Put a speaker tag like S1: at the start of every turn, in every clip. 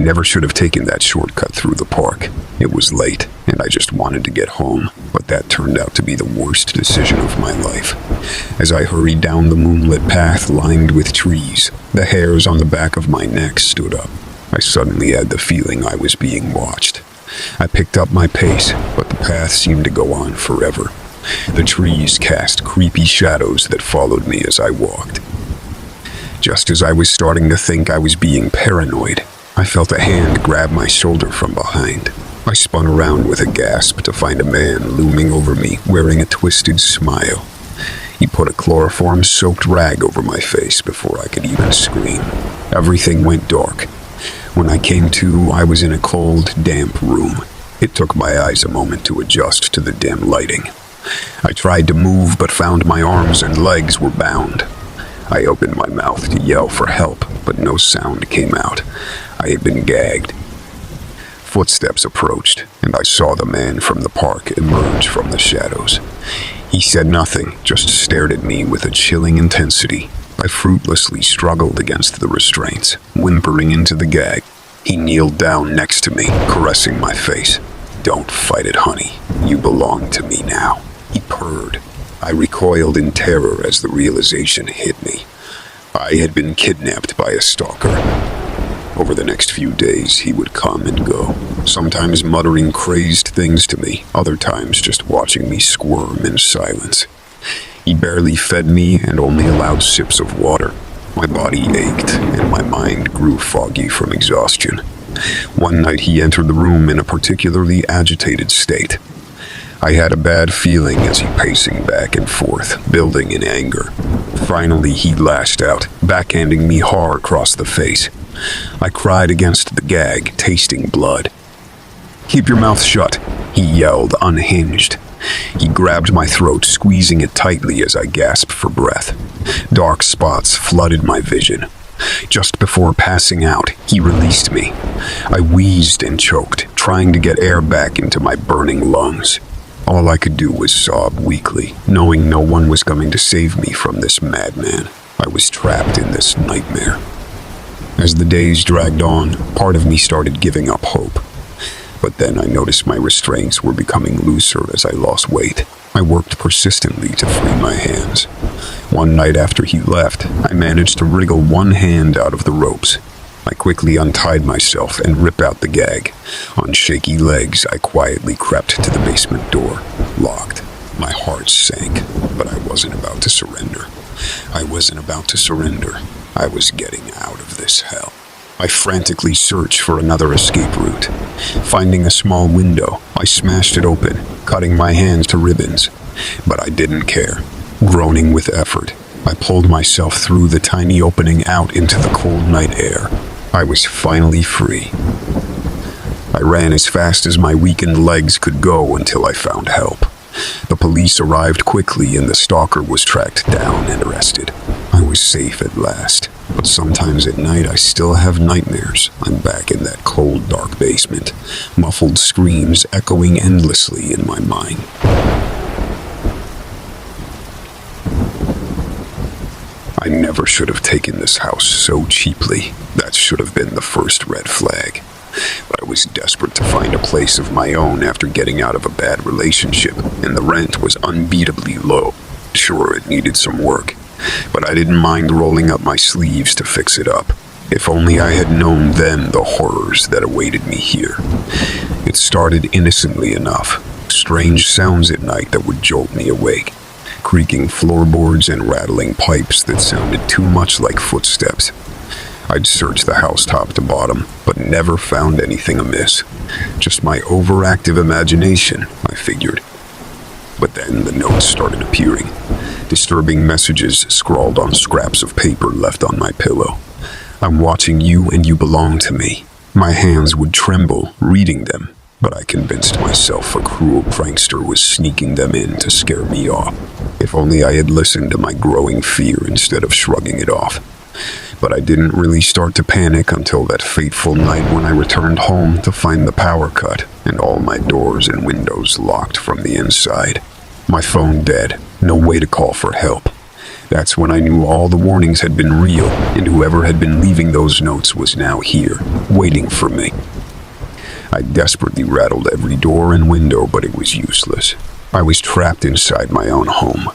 S1: never should have taken that shortcut through the park. It was late, and I just wanted to get home, but that turned out to be the worst decision of my life. As I hurried down the moonlit path lined with trees, the hairs on the back of my neck stood up. I suddenly had the feeling I was being watched. I picked up my pace, but the path seemed to go on forever. The trees cast creepy shadows that followed me as I walked. Just as I was starting to think I was being paranoid, I felt a hand grab my shoulder from behind. I spun around with a gasp to find a man looming over me, wearing a twisted smile. He put a chloroform-soaked rag over my face before I could even scream. Everything went dark. When I came to, I was in a cold, damp room. It took my eyes a moment to adjust to the dim lighting. I tried to move, but found my arms and legs were bound. I opened my mouth to yell for help, but no sound came out. I had been gagged. Footsteps approached, and I saw the man from the park emerge from the shadows. He said nothing, just stared at me with a chilling intensity. I fruitlessly struggled against the restraints, whimpering into the gag. He kneeled down next to me, caressing my face. "Don't fight it, honey. You belong to me now," he purred. I recoiled in terror as the realization hit me. I had been kidnapped by a stalker. Over the next few days, he would come and go, sometimes muttering crazed things to me, other times just watching me squirm in silence. He barely fed me and only allowed sips of water. My body ached, and my mind grew foggy from exhaustion. One night he entered the room in a particularly agitated state. I had a bad feeling as he pacing back and forth, building in anger. Finally, he lashed out, backhanding me hard across the face. I cried against the gag, tasting blood. "Keep your mouth shut," he yelled, unhinged. He grabbed my throat, squeezing it tightly as I gasped for breath. Dark spots flooded my vision. Just before passing out, he released me. I wheezed and choked, trying to get air back into my burning lungs. All I could do was sob weakly, knowing no one was coming to save me from this madman. I was trapped in this nightmare. As the days dragged on, part of me started giving up hope. But then I noticed my restraints were becoming looser as I lost weight. I worked persistently to free my hands. One night after he left, I managed to wriggle one hand out of the ropes. I quickly untied myself and ripped out the gag. On shaky legs, I quietly crept to the basement door, locked. My heart sank, but I wasn't about to surrender. I was getting out of this hell. I frantically searched for another escape route. Finding a small window, I smashed it open, cutting my hands to ribbons. But I didn't care. Groaning with effort, I pulled myself through the tiny opening out into the cold night air. I was finally free. I ran as fast as my weakened legs could go until I found help. The police arrived quickly and the stalker was tracked down and arrested. I was safe at last, but sometimes at night I still have nightmares. I'm back in that cold, dark basement, muffled screams echoing endlessly in my mind. I never should have taken this house so cheaply. That should have been the first red flag. But I was desperate to find a place of my own after getting out of a bad relationship, and the rent was unbeatably low. Sure, it needed some work, but I didn't mind rolling up my sleeves to fix it up. If only I had known then the horrors that awaited me here. It started innocently enough. Strange sounds at night that would jolt me awake. Creaking floorboards and rattling pipes that sounded too much like footsteps. I'd searched the house top to bottom, but never found anything amiss. Just my overactive imagination, I figured. But then the notes started appearing. Disturbing messages scrawled on scraps of paper left on my pillow. "I'm watching you and you belong to me." My hands would tremble reading them, but I convinced myself a cruel prankster was sneaking them in to scare me off. If only I had listened to my growing fear instead of shrugging it off. But I didn't really start to panic until that fateful night when I returned home to find the power cut and all my doors and windows locked from the inside. My phone dead, no way to call for help. That's when I knew all the warnings had been real, and whoever had been leaving those notes was now here, waiting for me. I desperately rattled every door and window, but it was useless. I was trapped inside my own home.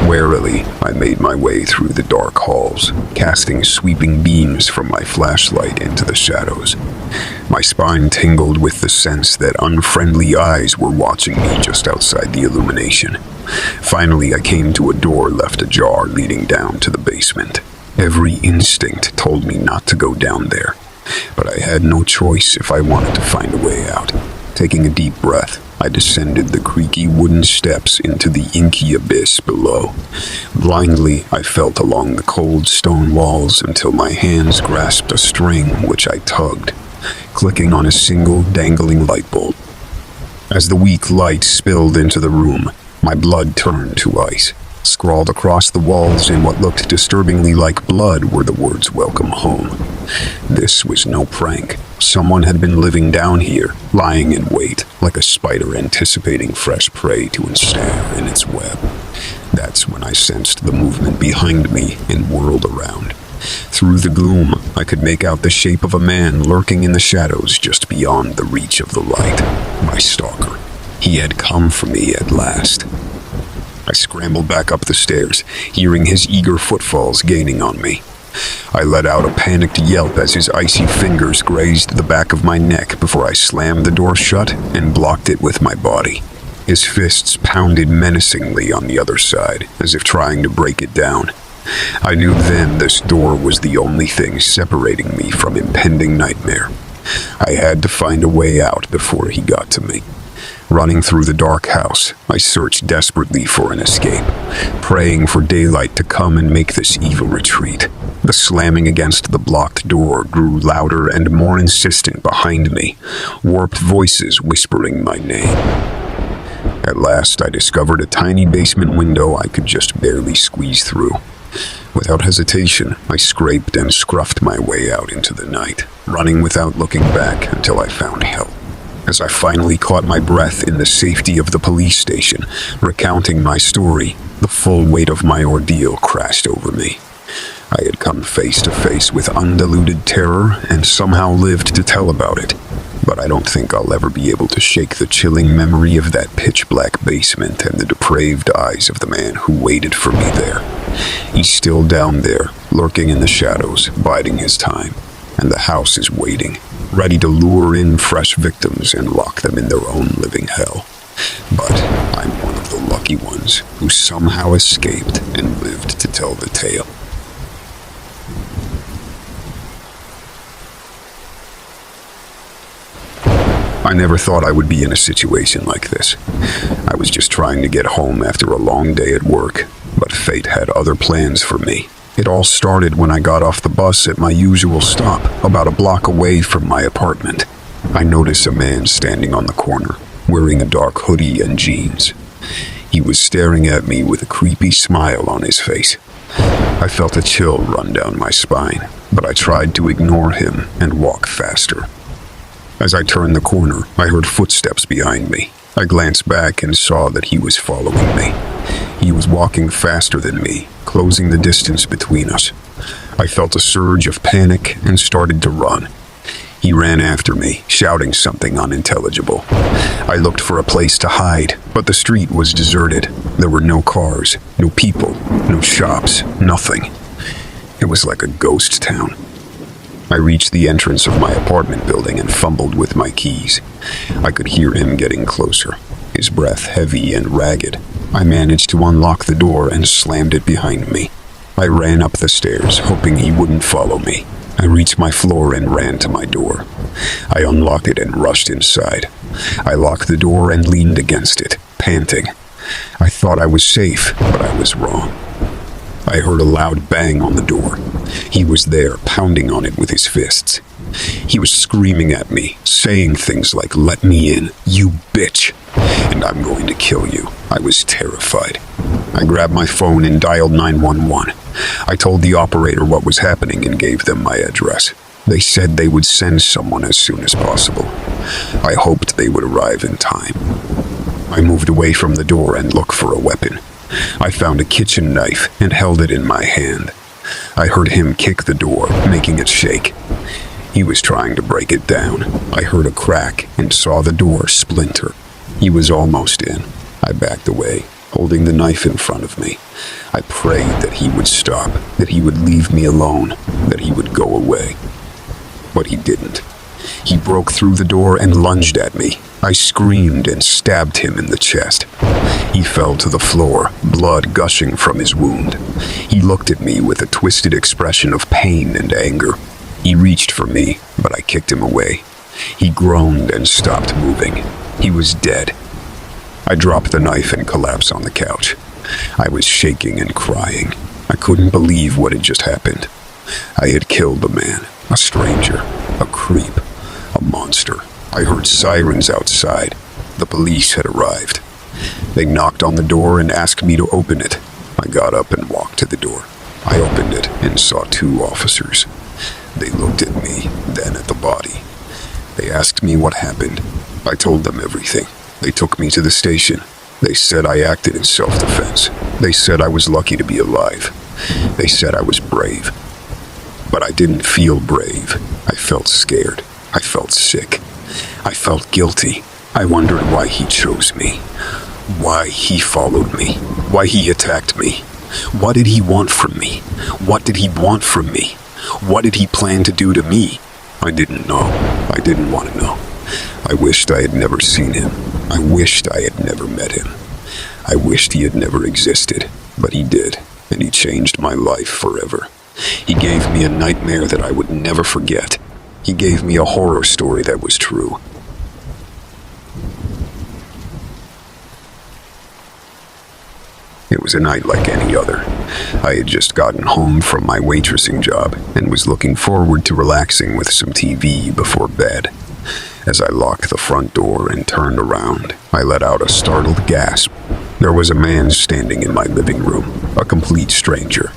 S1: Warily, I made my way through the dark halls, casting sweeping beams from my flashlight into the shadows. My spine tingled with the sense that unfriendly eyes were watching me just outside the illumination. Finally, I came to a door left ajar leading down to the basement. Every instinct told me not to go down there, but I had no choice if I wanted to find a way out. Taking a deep breath, I descended the creaky wooden steps into the inky abyss below. Blindly, I felt along the cold stone walls until my hands grasped a string which I tugged, clicking on a single dangling light bulb. As the weak light spilled into the room, my blood turned to ice. Scrawled across the walls in what looked disturbingly like blood were the words "Welcome home." This was no prank. Someone had been living down here, lying in wait, like a spider anticipating fresh prey to ensnare in its web. That's when I sensed the movement behind me and whirled around. Through the gloom, I could make out the shape of a man lurking in the shadows just beyond the reach of the light. My stalker. He had come for me at last. I scrambled back up the stairs, hearing his eager footfalls gaining on me. I let out a panicked yelp as his icy fingers grazed the back of my neck before I slammed the door shut and blocked it with my body. His fists pounded menacingly on the other side, as if trying to break it down. I knew then this door was the only thing separating me from impending nightmare. I had to find a way out before he got to me. Running through the dark house, I searched desperately for an escape, praying for daylight to come and make this evil retreat. The slamming against the blocked door grew louder and more insistent behind me, warped voices whispering my name. At last, I discovered a tiny basement window I could just barely squeeze through. Without hesitation, I scraped and scruffed my way out into the night, running without looking back until I found help. As I finally caught my breath in the safety of the police station, recounting my story, the full weight of my ordeal crashed over me. I had come face to face with undiluted terror and somehow lived to tell about it. But I don't think I'll ever be able to shake the chilling memory of that pitch-black basement and the depraved eyes of the man who waited for me there. He's still down there, lurking in the shadows, biding his time. And the house is waiting, ready to lure in fresh victims and lock them in their own living hell. But I'm one of the lucky ones who somehow escaped and lived to tell the tale. I never thought I would be in a situation like this. I was just trying to get home after a long day at work, but fate had other plans for me. It all started when I got off the bus at my usual stop, about a block away from my apartment. I noticed a man standing on the corner, wearing a dark hoodie and jeans. He was staring at me with a creepy smile on his face. I felt a chill run down my spine, but I tried to ignore him and walk faster. As I turned the corner, I heard footsteps behind me. I glanced back and saw that he was following me. He was walking faster than me, closing the distance between us. I felt a surge of panic and started to run. He ran after me, shouting something unintelligible. I looked for a place to hide, but the street was deserted. There were no cars, no people, no shops, nothing. It was like a ghost town. I reached the entrance of my apartment building and fumbled with my keys. I could hear him getting closer, his breath heavy and ragged. I managed to unlock the door and slammed it behind me. I ran up the stairs, hoping he wouldn't follow me. I reached my floor and ran to my door. I unlocked it and rushed inside. I locked the door and leaned against it, panting. I thought I was safe, but I was wrong. I heard a loud bang on the door. He was there, pounding on it with his fists. He was screaming at me, saying things like, "Let me in, you bitch, and I'm going to kill you." I was terrified. I grabbed my phone and dialed 911. I told the operator what was happening and gave them my address. They said they would send someone as soon as possible. I hoped they would arrive in time. I moved away from the door and looked for a weapon. I found a kitchen knife and held it in my hand. I heard him kick the door, making it shake. He was trying to break it down. I heard a crack and saw the door splinter. He was almost in. I backed away, holding the knife in front of me. I prayed that he would stop, that he would leave me alone, that he would go away. But he didn't. He broke through the door and lunged at me. I screamed and stabbed him in the chest. He fell to the floor, blood gushing from his wound. He looked at me with a twisted expression of pain and anger. He reached for me, but I kicked him away. He groaned and stopped moving. He was dead. I dropped the knife and collapsed on the couch. I was shaking and crying. I couldn't believe what had just happened. I had killed a man, a stranger, a creep, a monster. I heard sirens outside. The police had arrived. They knocked on the door and asked me to open it. I got up and walked to the door. I opened it and saw 2 officers. They looked at me, then at the body. They asked me what happened. I told them everything. They took me to the station. They said I acted in self-defense. They said I was lucky to be alive. They said I was brave. But I didn't feel brave. I felt scared. I felt sick. I felt guilty. I wondered why he chose me. Why he followed me. Why he attacked me. What did he want from me? What did he want from me? What did he plan to do to me? I didn't know. I didn't want to know. I wished I had never seen him. I wished I had never met him. I wished he had never existed, but he did, and he changed my life forever. He gave me a nightmare that I would never forget. He gave me a horror story that was true. It was a night like any other. I had just gotten home from my waitressing job and was looking forward to relaxing with some TV before bed. As I locked the front door and turned around, I let out a startled gasp. There was a man standing in my living room, a complete stranger.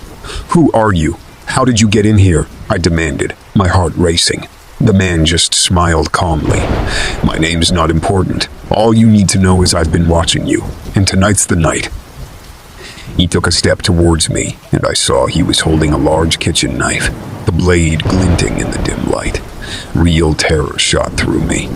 S1: "Who are you? How did you get in here?" I demanded, my heart racing. The man just smiled calmly. "My name's not important. All you need to know is I've been watching you, and tonight's the night." He took a step towards me, and I saw he was holding a large kitchen knife, the blade glinting in the dim light. Real terror shot through me.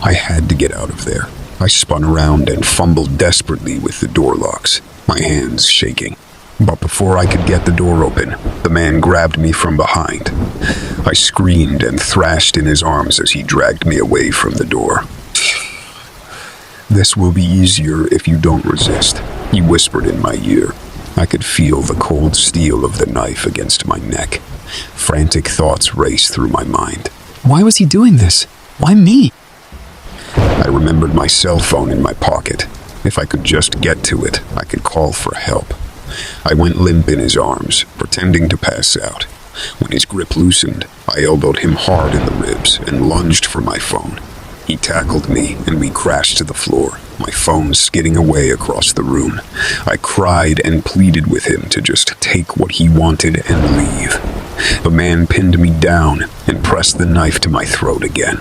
S1: I had to get out of there. I spun around and fumbled desperately with the door locks, my hands shaking. But before I could get the door open, the man grabbed me from behind. I screamed and thrashed in his arms as he dragged me away from the door. "This will be easier if you don't resist," he whispered in my ear. I could feel the cold steel of the knife against my neck. Frantic thoughts raced through my mind.
S2: Why was he doing this? Why me?
S1: I remembered my cell phone in my pocket. If I could just get to it, I could call for help. I went limp in his arms, pretending to pass out. When his grip loosened, I elbowed him hard in the ribs and lunged for my phone. He tackled me, and we crashed to the floor, my phone skidding away across the room. I cried and pleaded with him to just take what he wanted and leave. The man pinned me down and pressed the knife to my throat again.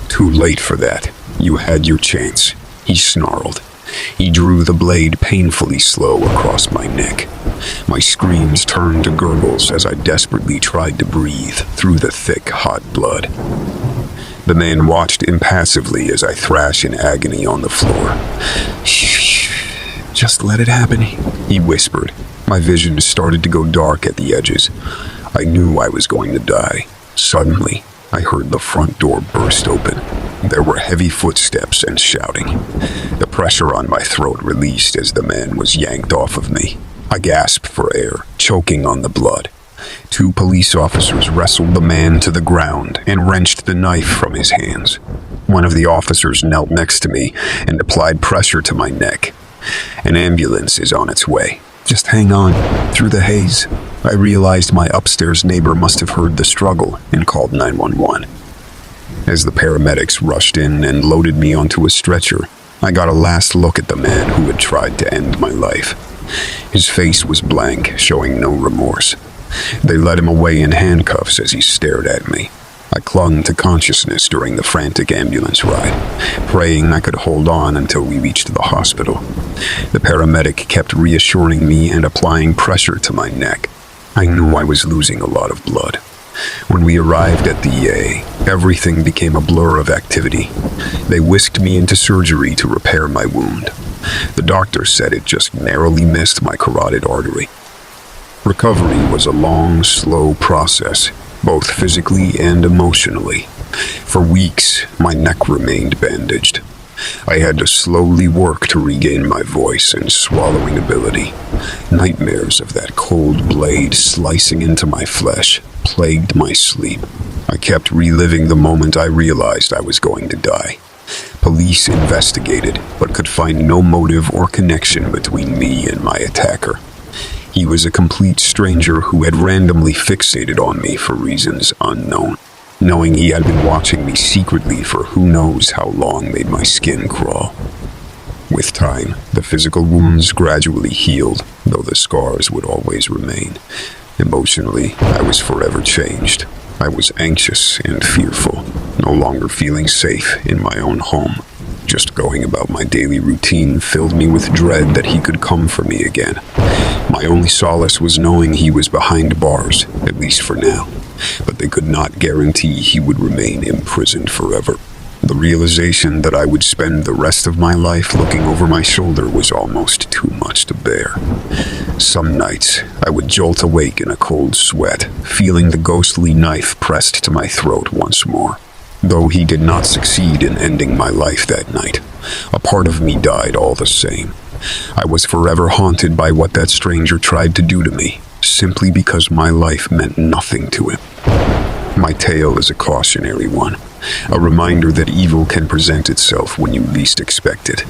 S1: "Too late for that. You had your chance," he snarled. He drew the blade painfully slow across my neck. My screams turned to gurgles as I desperately tried to breathe through the thick, hot blood. The man watched impassively as I thrashed in agony on the floor. "Shh, just let it happen," he whispered. My vision started to go dark at the edges. I knew I was going to die. Suddenly, I heard the front door burst open. There were heavy footsteps and shouting. The pressure on my throat released as the man was yanked off of me. I gasped for air, choking on the blood. 2 police officers wrestled the man to the ground and wrenched the knife from his hands. One of the officers knelt next to me and applied pressure to my neck. "An ambulance is on its way. Just hang on." Through the haze, I realized my upstairs neighbor must have heard the struggle and called 911. As the paramedics rushed in and loaded me onto a stretcher, I got a last look at the man who had tried to end my life. His face was blank, showing no remorse. They led him away in handcuffs as he stared at me. I clung to consciousness during the frantic ambulance ride, praying I could hold on until we reached the hospital. The paramedic kept reassuring me and applying pressure to my neck. I knew I was losing a lot of blood. When we arrived at the EA, everything became a blur of activity. They whisked me into surgery to repair my wound. The doctor said it just narrowly missed my carotid artery. Recovery was a long, slow process, both physically and emotionally. For weeks, my neck remained bandaged. I had to slowly work to regain my voice and swallowing ability. Nightmares of that cold blade slicing into my flesh plagued my sleep. I kept reliving the moment I realized I was going to die. Police investigated, but could find no motive or connection between me and my attacker. He was a complete stranger who had randomly fixated on me for reasons unknown. Knowing he had been watching me secretly for who knows how long made my skin crawl. With time, the physical wounds gradually healed, though the scars would always remain. Emotionally, I was forever changed. I was anxious and fearful, no longer feeling safe in my own home. Just going about my daily routine filled me with dread that he could come for me again. My only solace was knowing he was behind bars, at least for now. But they could not guarantee he would remain imprisoned forever. The realization that I would spend the rest of my life looking over my shoulder was almost too much to bear. Some nights, I would jolt awake in a cold sweat, feeling the ghostly knife pressed to my throat once more. Though he did not succeed in ending my life that night, a part of me died all the same. I was forever haunted by what that stranger tried to do to me, simply because my life meant nothing to him. My tale is a cautionary one, a reminder that evil can present itself when you least expect it.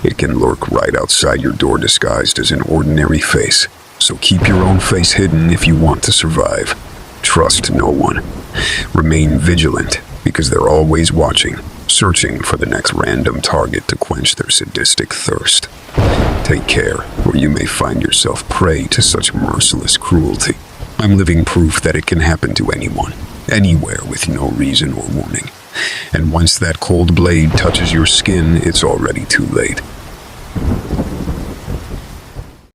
S1: It can lurk right outside your door disguised as an ordinary face, so keep your own face hidden if you want to survive. Trust no one. Remain vigilant, because they're always watching, searching for the next random target to quench their sadistic thirst. Take care, or you may find yourself prey to such merciless cruelty. I'm living proof that it can happen to anyone, anywhere with no reason or warning. And once that cold blade touches your skin, it's already too late.